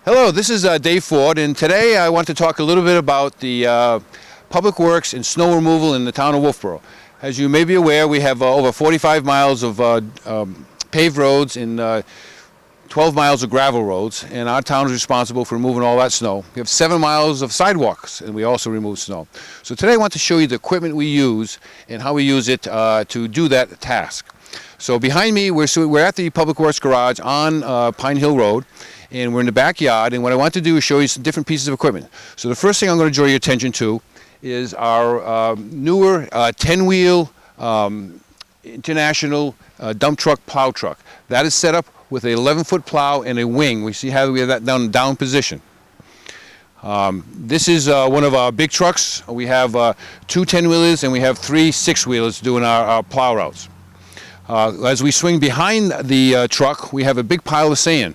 Hello, this is Dave Ford, and today I want to talk a little bit about the public works and snow removal in the town of Wolfeboro. As you may be aware, we have over 45 miles of paved roads and 12 miles of gravel roads, and our town is responsible for removing all that snow. We have 7 miles of sidewalks, and we also remove snow. So today I want to show you the equipment we use and how we use it to do that task. So behind me, we're at the Public Works Garage on Pine Hill Road, and we're in the backyard, and what I want to do is show you some different pieces of equipment. So the first thing I'm going to draw your attention to is our newer 10-wheel international dump truck plow truck. That is set up with an 11-foot plow and a wing. We see how we have that down position. This is one of our big trucks. We have 2 10-wheelers and we have 3 6-wheelers doing our plow routes. As we swing behind the truck, we have a big pile of sand.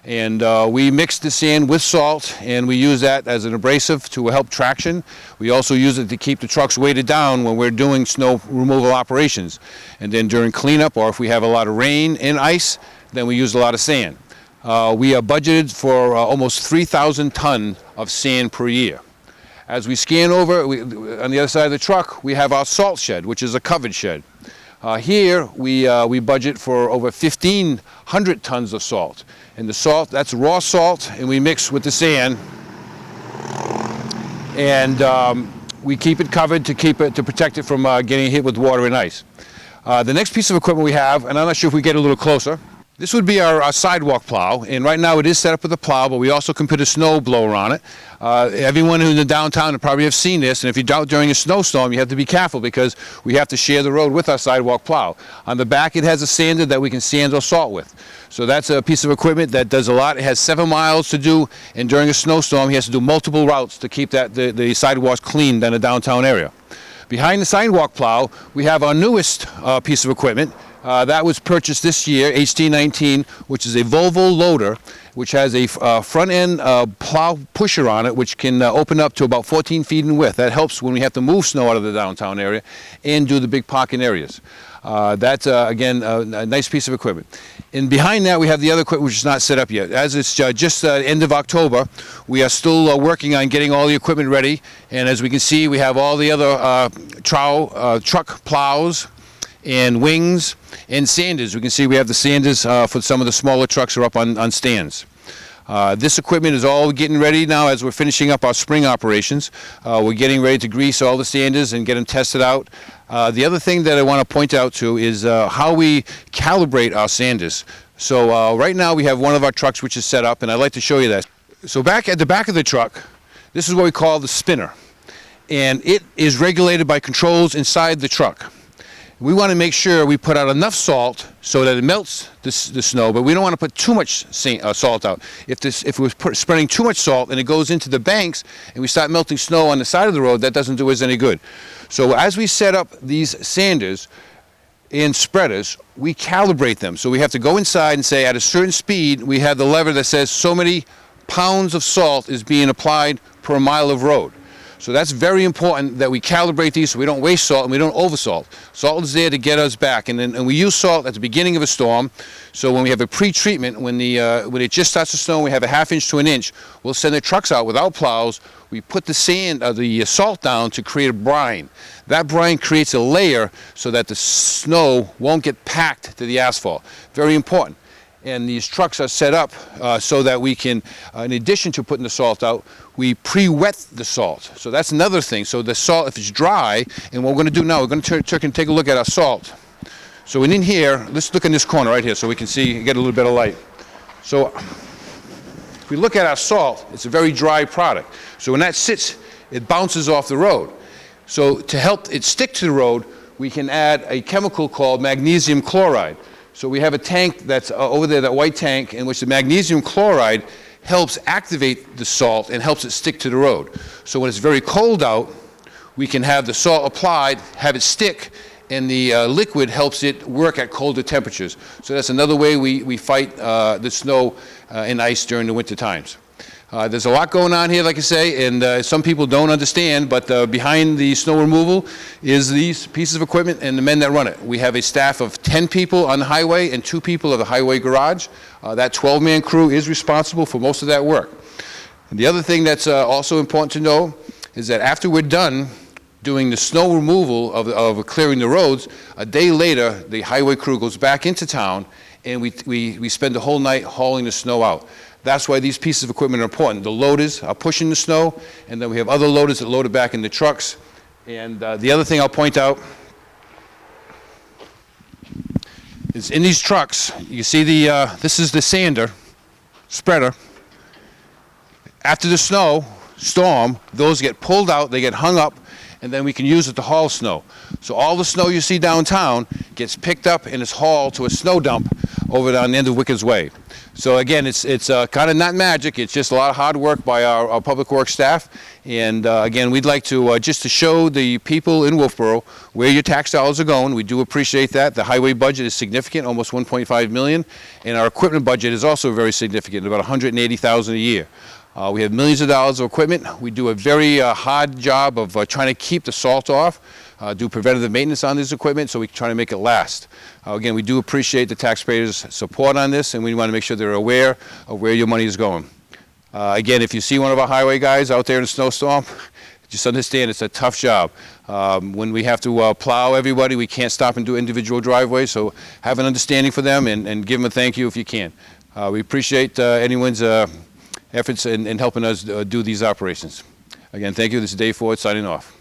And we mix the sand with salt, and we use that as an abrasive to help traction. We also use it to keep the trucks weighted down when we're doing snow removal operations. And then during cleanup, or if we have a lot of rain and ice, then we use a lot of sand. We are budgeted for almost 3,000 tons of sand per year. As we scan over, on the other side of the truck, we have our salt shed, which is a covered shed. Here, we budget for over 1,500 tons of salt. And the salt, that's raw salt, and we mix with the sand. And we keep it covered to protect it from getting hit with water and ice. The next piece of equipment we have, and I'm not sure if we get a little closer, this would be our sidewalk plow, and right now it is set up with a plow, but we also can put a snow blower on it. Everyone who's in the downtown will probably have seen this, and if you're out during a snowstorm, you have to be careful because we have to share the road with our sidewalk plow. On the back, it has a sander that we can sand or salt with. So that's a piece of equipment that does a lot. It has 7 miles to do, and during a snowstorm, he has to do multiple routes to keep the sidewalks clean in the downtown area. Behind the sidewalk plow, we have our newest piece of equipment. That was purchased this year, HD19, which is a Volvo loader, which has a front-end plow pusher on it, which can open up to about 14 feet in width. That helps when we have to move snow out of the downtown area and do the big parking areas. That's, again, a nice piece of equipment. And behind that, we have the other equipment which is not set up yet. As it's just end of October, we are still working on getting all the equipment ready. And as we can see, we have all the other truck plows and wings and sanders. We can see we have the sanders for some of the smaller trucks are up on stands. This equipment is all getting ready now as we're finishing up our spring operations. We're getting ready to grease all the sanders and get them tested out. The other thing that I want to point out to is how we calibrate our sanders. So right now we have one of our trucks which is set up, and I'd like to show you that. So back at the back of the truck, this is what we call the spinner, and it is regulated by controls inside the truck. We want to make sure we put out enough salt so that it melts the snow, but we don't want to put too much salt out. If we're spreading too much salt and it goes into the banks and we start melting snow on the side of the road, that doesn't do us any good. So as we set up these sanders and spreaders, we calibrate them. So we have to go inside and say at a certain speed, we have the lever that says so many pounds of salt is being applied per mile of road. So that's very important that we calibrate these so we don't waste salt and we don't oversalt. Salt is there to get us back, and we use salt at the beginning of a storm. So when we have a pre-treatment, when it just starts to snow, we have a ½ inch to an inch, we'll send the trucks out without plows. We put the salt down to create a brine. That brine creates a layer so that the snow won't get packed to the asphalt. Very important. And these trucks are set up so that we can, in addition to putting the salt out, we pre-wet the salt. So that's another thing. So the salt, if it's dry, and what we're going to do now, we're going to take a look at our salt. So in here, let's look in this corner right here so we can see, get a little bit of light. So if we look at our salt, it's a very dry product. So when that sits, it bounces off the road. So to help it stick to the road, we can add a chemical called magnesium chloride. So we have a tank that's over there, that white tank, in which the magnesium chloride helps activate the salt and helps it stick to the road. So when it's very cold out, we can have the salt applied, have it stick, and the liquid helps it work at colder temperatures. So that's another way we fight the snow and ice during the winter times. There's a lot going on here, like I say, and some people don't understand, but behind the snow removal is these pieces of equipment and the men that run it. We have a staff of 10 people on the highway and 2 people at the highway garage. That 12-man crew is responsible for most of that work. And the other thing that's also important to know is that after we're done doing the snow removal of clearing the roads, a day later, the highway crew goes back into town and we spend the whole night hauling the snow out. That's why these pieces of equipment are important. The loaders are pushing the snow, and then we have other loaders that load it back in the trucks. And the other thing I'll point out is in these trucks, you see this is the sander, spreader. After the storm, those get pulled out, they get hung up, and then we can use it to haul snow. So all the snow you see downtown gets picked up and is hauled to a snow dump over on the end of Wicked's Way. So again, it's kind of not magic. It's just a lot of hard work by our public works staff. And again, we'd like to just to show the people in Wolfeboro where your tax dollars are going. We do appreciate that. The highway budget is significant, almost $1.5 million, and our equipment budget is also very significant, about $180,000 a year. We have millions of dollars of equipment. We do a very hard job of trying to keep the salt off, do preventative maintenance on this equipment so we can try to make it last. Again, we do appreciate the taxpayers' support on this, and we want to make sure they're aware of where your money is going. Again, if you see one of our highway guys out there in a snowstorm, just understand it's a tough job. When we have to plow everybody, we can't stop and do individual driveways, so have an understanding for them and give them a thank you if you can. We appreciate anyone's efforts in helping us do these operations. Again, thank you. This is Dave Ford signing off.